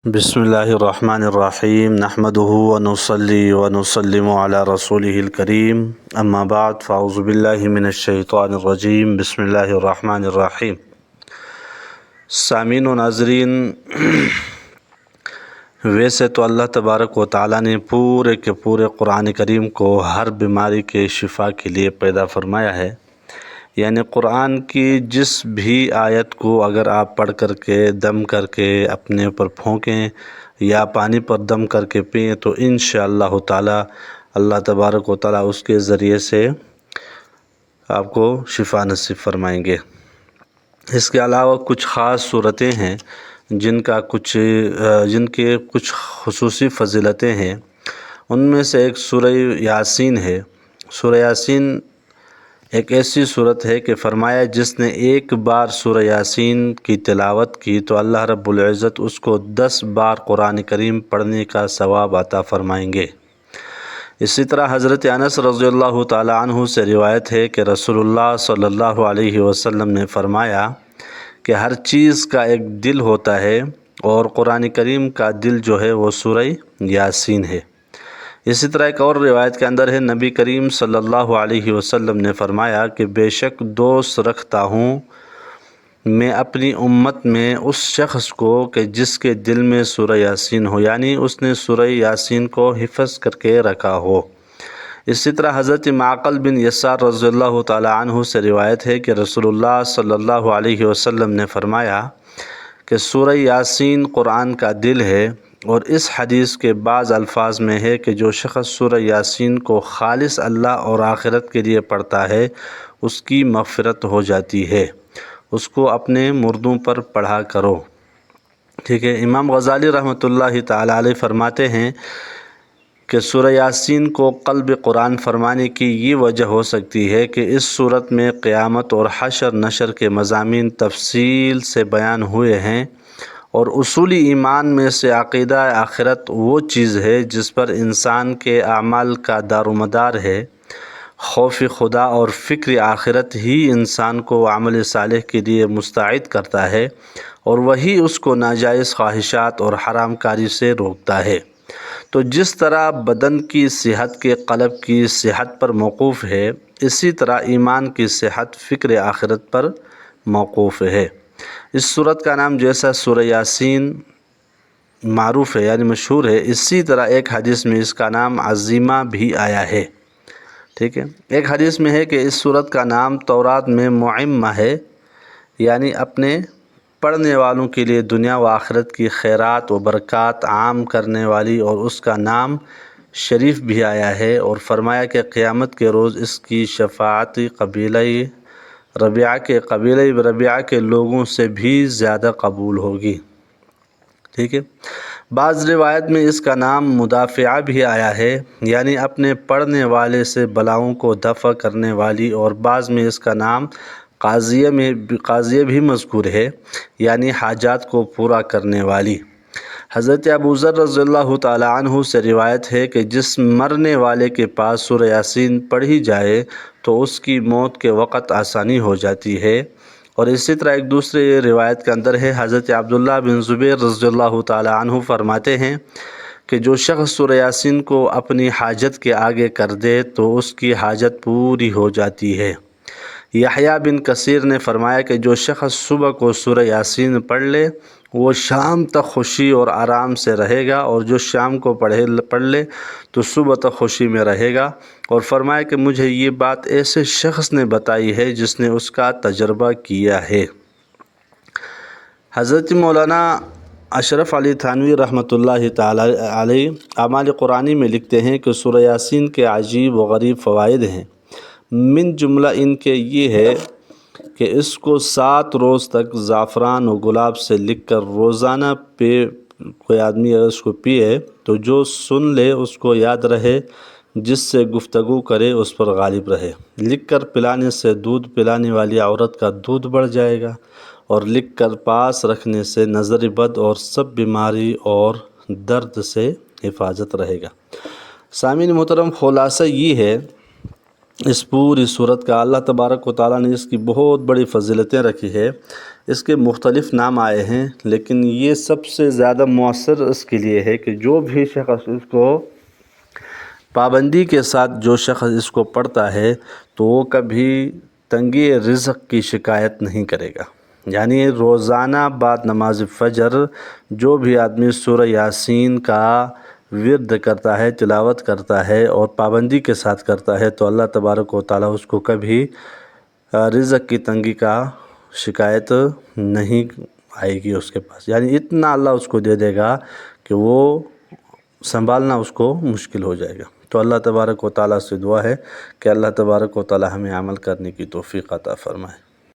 بسم اللہ الرحمن الرحیم نحمده ونصلی ونسلم علی رسولہ الکریم اما بعد فاعوذ باللہ من الشیطان الرجیم بسم اللہ الرحمن الرحیم۔ سامعین و ناظرین، ویسے تو اللہ تبارک و تعالیٰ نے پورے کے پورے قرآن کریم کو ہر بیماری کے شفا کے لیے پیدا فرمایا ہے، یعنی قرآن کی جس بھی آیت کو اگر آپ پڑھ کر کے دم کر کے اپنے اوپر پھونکیں یا پانی پر دم کر کے پئیں تو انشاءاللہ تعالی اللہ تبارک و تعالی اس کے ذریعے سے آپ کو شفا نصیب فرمائیں گے۔ اس کے علاوہ کچھ خاص صورتیں ہیں جن کے کچھ خصوصی فضیلتیں ہیں۔ ان میں سے ایک سورہ یاسین ہے۔ سورہ یاسین ایک ایسی صورت ہے کہ فرمایا جس نے ایک بار سورہ یاسین کی تلاوت کی تو اللہ رب العزت اس کو 10 بار قرآن کریم پڑھنے کا ثواب عطا فرمائیں گے۔ اسی طرح حضرت انس رضی اللہ تعالی عنہ سے روایت ہے کہ رسول اللہ صلی اللہ علیہ وسلم نے فرمایا کہ ہر چیز کا ایک دل ہوتا ہے اور قرآن کریم کا دل جو ہے وہ سورہ یاسین ہے۔ اسی طرح ایک اور روایت کے اندر ہے، نبی کریم صلی اللہ علیہ وسلم نے فرمایا کہ بے شک دوست رکھتا ہوں میں اپنی امت میں اس شخص کو کہ جس کے دل میں سورہ یاسین ہو، یعنی اس نے سورہ یاسین کو حفظ کر کے رکھا ہو۔ اسی طرح حضرت معقل بن یسار رضی اللہ تعالی عنہ سے روایت ہے کہ رسول اللہ صلی اللہ علیہ وسلم نے فرمایا کہ سورہ یاسین قرآن کا دل ہے، اور اس حدیث کے بعض الفاظ میں ہے کہ جو شخص سورہ یاسین کو خالص اللہ اور آخرت کے لیے پڑھتا ہے اس کی مغفرت ہو جاتی ہے، اس کو اپنے مردوں پر پڑھا کرو۔ ٹھیک ہے۔ امام غزالی رحمۃ اللہ تعالی علیہ فرماتے ہیں کہ سورہ یاسین کو قلب قرآن فرمانے کی یہ وجہ ہو سکتی ہے کہ اس صورت میں قیامت اور حشر نشر کے مضامین تفصیل سے بیان ہوئے ہیں، اور اصولی ایمان میں سے عقیدہ آخرت وہ چیز ہے جس پر انسان کے اعمال کا دار و مدار ہے۔ خوف خدا اور فکر آخرت ہی انسان کو عمل صالح کے لیے مستعد کرتا ہے، اور وہی اس کو ناجائز خواہشات اور حرام کاری سے روکتا ہے۔ تو جس طرح بدن کی صحت کے قلب کی صحت پر موقوف ہے، اسی طرح ایمان کی صحت فکر آخرت پر موقوف ہے۔ اس صورت کا نام جیسا سورہ یاسین معروف ہے یعنی مشہور ہے، اسی طرح ایک حدیث میں اس کا نام عظیمہ بھی آیا ہے۔ ٹھیک ہے۔ ایک حدیث میں ہے کہ اس صورت کا نام تورات میں معمہ ہے، یعنی اپنے پڑھنے والوں کے لیے دنیا و آخرت کی خیرات و برکات عام کرنے والی، اور اس کا نام شریف بھی آیا ہے، اور فرمایا کہ قیامت کے روز اس کی شفاعت قبیلہ ربیعہ کے لوگوں سے بھی زیادہ قبول ہوگی۔ ٹھیک ہے۔ بعض روایت میں اس کا نام مدافعہ بھی آیا ہے، یعنی اپنے پڑھنے والے سے بلاؤں کو دفع کرنے والی، اور بعض میں اس کا نام قاضیہ بھی مذکور ہے، یعنی حاجات کو پورا کرنے والی۔ حضرت ابو ذر رضی اللہ تعالی عنہ سے روایت ہے کہ جس مرنے والے کے پاس سورہ یاسین پڑھی جائے تو اس کی موت کے وقت آسانی ہو جاتی ہے۔ اور اسی طرح ایک دوسرے روایت کے اندر ہے، حضرت عبداللہ بن زبیر رضی اللہ تعالی عنہ فرماتے ہیں کہ جو شخص سورہ یاسین کو اپنی حاجت کے آگے کر دے تو اس کی حاجت پوری ہو جاتی ہے۔ یحییٰ بن کثیر نے فرمایا کہ جو شخص صبح کو سورہ یاسین پڑھ لے وہ شام تک خوشی اور آرام سے رہے گا، اور جو شام کو پڑھ لے تو صبح تک خوشی میں رہے گا۔ اور فرمایا کہ مجھے یہ بات ایسے شخص نے بتائی ہے جس نے اس کا تجربہ کیا ہے۔ حضرت مولانا اشرف علی تھانوی رحمۃ اللہ تعالی علیہ اعمال قرآنی میں لکھتے ہیں کہ سورہ یاسین کے عجیب و غریب فوائد ہیں۔ من جملہ ان کے یہ ہے کہ اس کو 7 روز تک زعفران و گلاب سے لکھ کر روزانہ کوئی آدمی اگر اس کو پیے تو جو سن لے اس کو یاد رہے، جس سے گفتگو کرے اس پر غالب رہے۔ لکھ کر پلانے سے دودھ پلانے والی عورت کا دودھ بڑھ جائے گا، اور لکھ کر پاس رکھنے سے نظر بد اور سب بیماری اور درد سے حفاظت رہے گا۔ سامعین محترم، خلاصہ یہ ہے اس پوری صورت کا اللہ تبارک و تعالیٰ نے اس کی بہت بڑی فضیلتیں رکھی ہے. اس کے مختلف نام آئے ہیں، لیکن یہ سب سے زیادہ مؤثر اس کے لیے ہے کہ جو بھی شخص اس کو پابندی کے ساتھ جو شخص اس کو پڑھتا ہے تو وہ کبھی تنگی رزق کی شکایت نہیں کرے گا. یعنی روزانہ بعد نماز فجر جو بھی آدمی سورہ یاسین کا ورد کرتا ہے، تلاوت کرتا ہے اور پابندی کے ساتھ کرتا ہے تو اللہ تبارک و تعالیٰ اس کو کبھی رزق کی تنگی کا شکایت نہیں آئے گی اس کے پاس. یعنی اتنا اللہ اس کو دے دے گا کہ وہ سنبھالنا اس کو مشکل ہو جائے گا. تو اللہ تبارک و تعالیٰ سے دعا ہے کہ اللہ تبارک و تعالیٰ ہمیں عمل کرنے کی توفیق عطا فرمائے.